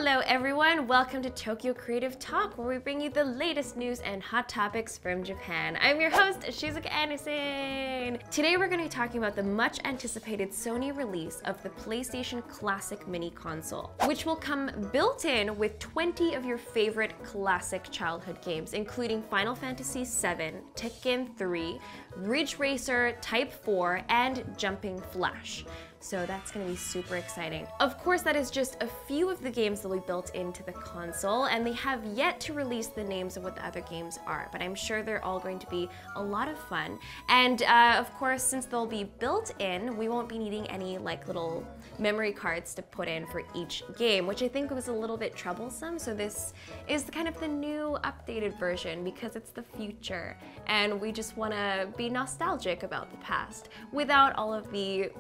Hello everyone, welcome to Tokyo Creative Talk, where we bring you the latest news and hot topics from Japan. I'm your host, Shizuka Anderson. Today we're going to be talking about the much anticipated Sony release of the PlayStation Classic mini console, which will come built in with 20 of your favorite classic childhood games, including Final Fantasy VII, Tekken 3, Ridge Racer, Type 4, and Jumping Flash. So that's going to be super exciting. Of course, that is just a few of the games that we built into the console, and they have yet to release the names of what the other games are, but I'm sure they're all going to be a lot of fun. And of course, since they'll be built in, we won't be needing any like little memory cards to put in for each game, which I think was a little bit troublesome. So this is kind of the new updated version because it's the future, and we just want to be nostalgic about the past without all of the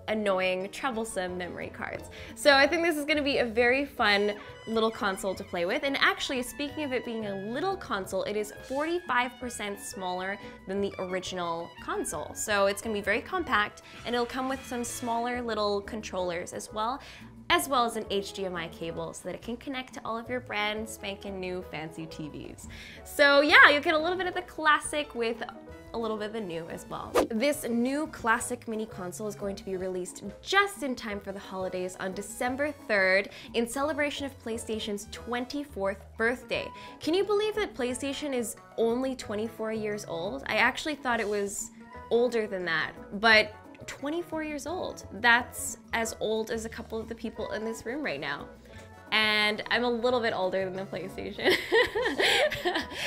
annoying, troublesome memory cards. So I think this is going to be a very fun little console to play with. And actually, speaking of it being a little console, it is 45% smaller than the original console. So it's going to be very compact, and it'll come with some smaller little controllers as well as an HDMI cable so that it can connect to all of your brand spanking new fancy TVs. So yeah, you'll get a little bit of the classic with a little bit of the new as well. This new classic mini console is going to be released just in time for the holidays on December 3rd in celebration of PlayStation's 24th birthday. Can you believe that PlayStation is only 24 years old? I actually thought it was older than that, but 24 years old. That's as old as a couple of the people in this room right now. And I'm a little bit older than the PlayStation.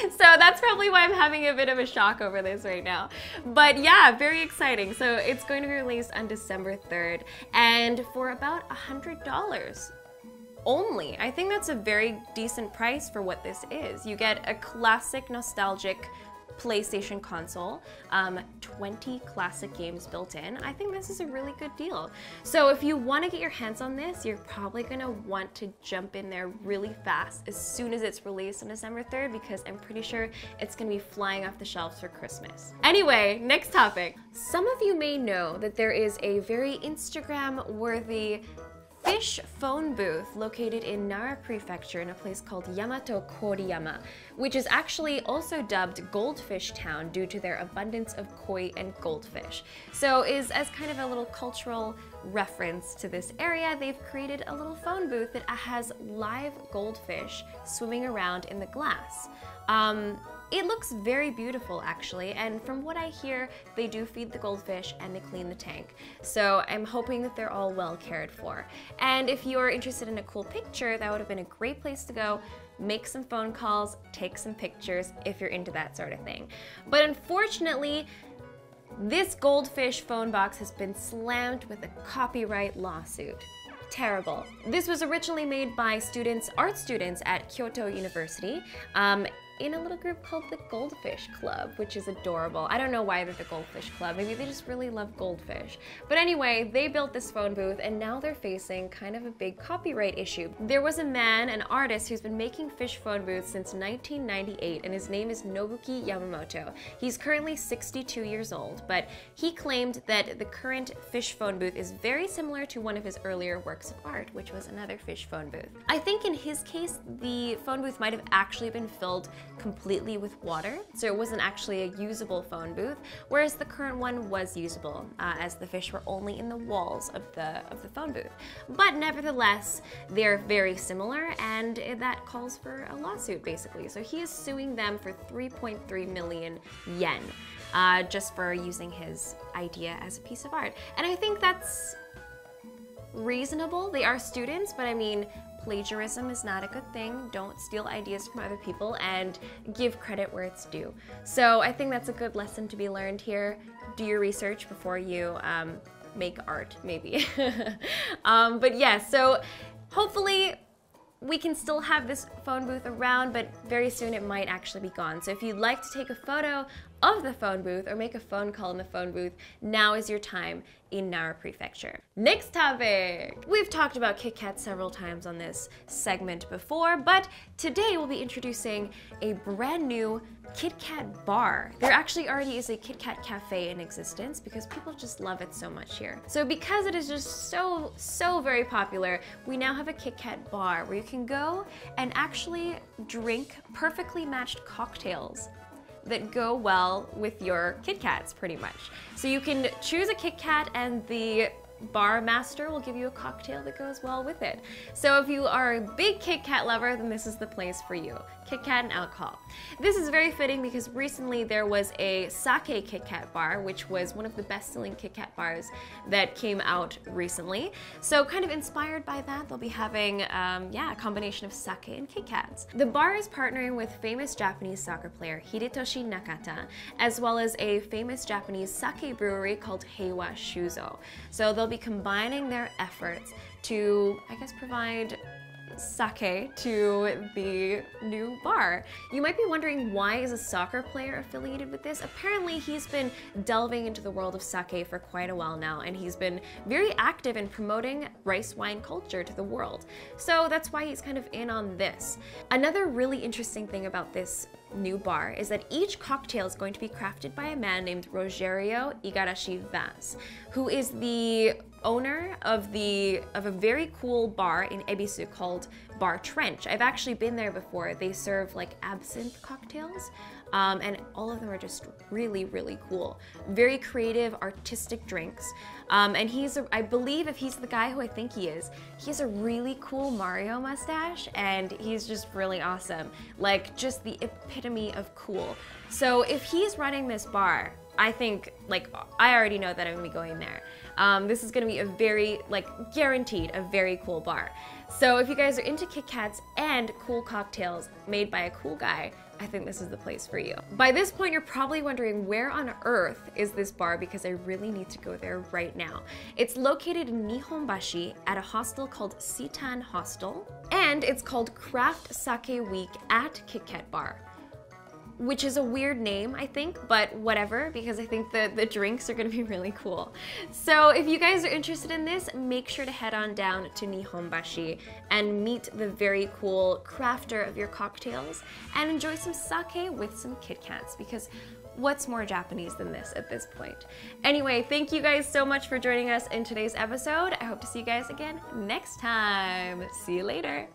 So that's probably why I'm having a bit of a shock over this right now. But yeah, very exciting. So it's going to be released on December 3rd and for about $100 only. I think that's a very decent price for what this is. You get a classic nostalgic PlayStation console, 20 classic games built in. I think this is a really good deal. So if you want to get your hands on this, you're probably going to want to jump in there really fast as soon as it's released on December 3rd, because I'm pretty sure it's going to be flying off the shelves for Christmas. Anyway, next topic. Some of you may know that there is a very Instagram-worthy fish phone booth located in Nara Prefecture in a place called Yamato Koriyama, which is actually also dubbed Goldfish Town due to their abundance of koi and goldfish. So is as kind of a little cultural reference to this area, they've created a little phone booth that has live goldfish swimming around in the glass. It looks very beautiful actually, and from what I hear, they do feed the goldfish and they clean the tank. So I'm hoping that they're all well cared for. And if you're interested in a cool picture, that would have been a great place to go. Make some phone calls, take some pictures if you're into that sort of thing. But unfortunately, this goldfish phone box has been slammed with a copyright lawsuit. Terrible. This was originally made by art students at Kyoto University, in a little group called the Goldfish Club, which is adorable. I don't know why they're the Goldfish Club. Maybe they just really love goldfish. But anyway, they built this phone booth and now they're facing kind of a big copyright issue. There was a man, an artist, who's been making fish phone booths since 1998, and his name is Nobuki Yamamoto. He's currently 62 years old, but he claimed that the current fish phone booth is very similar to one of his earlier works of art, which was another fish phone booth. I think in his case, the phone booth might have actually been filled completely with water, so it wasn't actually a usable phone booth, whereas the current one was usable, as the fish were only in the walls of the phone booth. But nevertheless, they're very similar, and that calls for a lawsuit basically. So he is suing them for 3.3 million yen, just for using his idea as a piece of art. And I think that's reasonable. They are students, but I mean, plagiarism is not a good thing. Don't steal ideas from other people and give credit where it's due. So I think that's a good lesson to be learned here. Do your research before you make art, maybe. But yeah, so hopefully we can still have this phone booth around, but very soon it might actually be gone. So if you'd like to take a photo of the phone booth or make a phone call in the phone booth, now is your time in Nara Prefecture. Next topic! We've talked about KitKat several times on this segment before, but today we'll be introducing a brand new KitKat Bar. There actually already is a KitKat Cafe in existence because people just love it so much here. So because it is just so very popular, we now have a KitKat Bar where you can go and actually drink perfectly matched cocktails that go well with your KitKats, pretty much. So you can choose a KitKat and the bar master will give you a cocktail that goes well with it. So if you are a big KitKat lover, then this is the place for you. KitKat and alcohol. This is very fitting because recently there was a sake KitKat bar, which was one of the best-selling KitKat bars that came out recently. So kind of inspired by that, they'll be having a combination of sake and KitKats. The bar is partnering with famous Japanese soccer player Hidetoshi Nakata, as well as a famous Japanese sake brewery called Heiwa Shuzo. So they'll be combining their efforts to, I guess, provide sake to the new bar. You might be wondering, why is a soccer player affiliated with this? Apparently he's been delving into the world of sake for quite a while now, and he's been very active in promoting rice wine culture to the world. So that's why he's kind of in on this. Another really interesting thing about this new bar is that each cocktail is going to be crafted by a man named Rogerio Igarashi Vaz, who is the owner of a very cool bar in Ebisu called Bar Trench. I've actually been there before. They serve like absinthe cocktails, and all of them are just really cool. Very creative, artistic drinks. And I believe if he's the guy who I think he has a really cool Mario mustache, and he's just really awesome. Like, just the epitome of cool. So if he's running this bar, I think, like, I already know that I'm gonna be going there. This is gonna be a very, guaranteed, a very cool bar. So if you guys are into KitKats and cool cocktails made by a cool guy, I think this is the place for you. By this point, you're probably wondering, where on earth is this bar, because I really need to go there right now. It's located in Nihonbashi at a hostel called Sitan Hostel, and it's called Craft Sake Week at KitKat Bar, which is a weird name, I think, but whatever, because I think the drinks are gonna be really cool. So if you guys are interested in this, make sure to head on down to Nihonbashi and meet the very cool crafter of your cocktails and enjoy some sake with some KitKats, because what's more Japanese than this at this point? Anyway, thank you guys so much for joining us in today's episode. I hope to see you guys again next time. See you later.